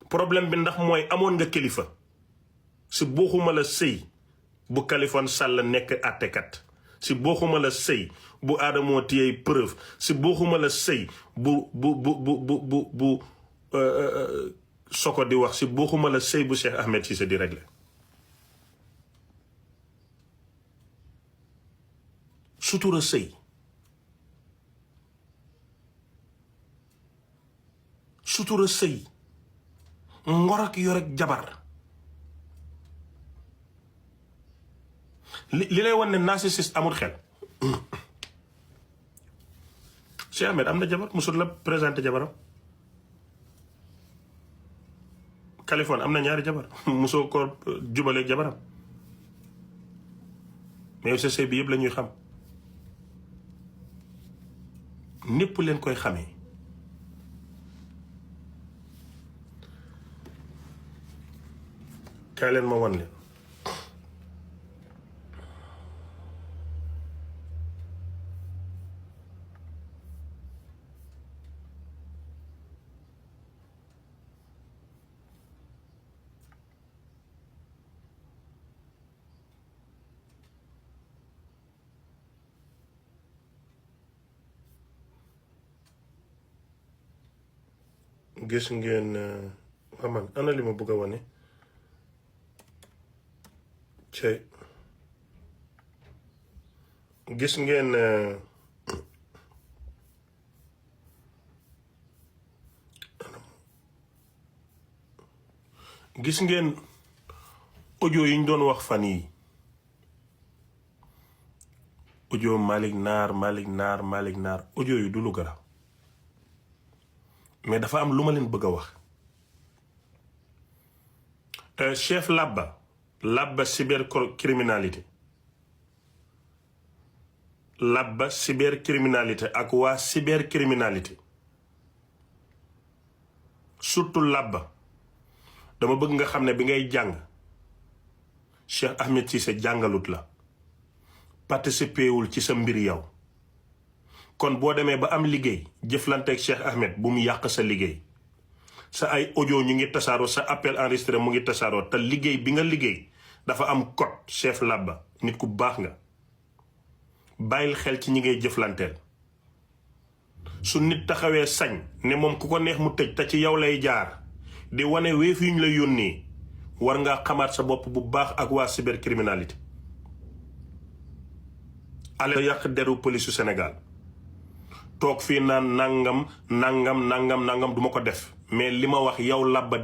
problème bi ndax mooy amoon nga kilifa si booxuma la sëy bu Kaliphone Sall nekk àttekat si booxuma la sëy bu Adamo tiyey preuve si booxuma la sëy bu Soko di wax si booxuma la sëy bu Cheikh Ahmed Cissé di régler sutura sëy sutura sëy ngor ak yor ak jabar li lay wan ne narcissiste amul xel Cheikh Ahmed am na jabar musul la présenté jabaram Kaliphone am na ñaari jabar musoo ko jubaleeg jabaram mais sa sëy bi yëpp la ñuy xam népp leen koy xamee kaay leen ma wan leen gis ngeen aman ana li ma bëgg a wane cey gis ngeen audio yi ñu doon wax fan yi audio Malick Naar audio yu du lu garaaw mais dafa am lu ma leen bëgg a wax chef Labba cybercriminalité ak waa cybercriminalité surtout Labba dama bëgg nga xam ne bi ngay jàng Cheikh Ahmed Cissé jàngalut la participé wul ci sa mbir yow kon boo demee ba am liggéey jëflanteeg Cheikh Ahmed bu mu yàq sa liggéey sa ay audio ñu ngi tasaaroo sa appel enregistré mu ngi tasaaroo te liggéey bi nga liggéey dafa am code chef Labba nit ku baax nga bàyyil xel ci ñi ngay jëflanteel su nit taxawee sañ ne moom ku ko neex mu tëj te ci yow lay jaar di wane weef yu ñu la yónnee war ngaa xamaat sa bopp bu baax ak waa cybercriminalité ale yàq deru polisu Sénégal toog fii naan nangam duma ko def mais li ma wax yow Labba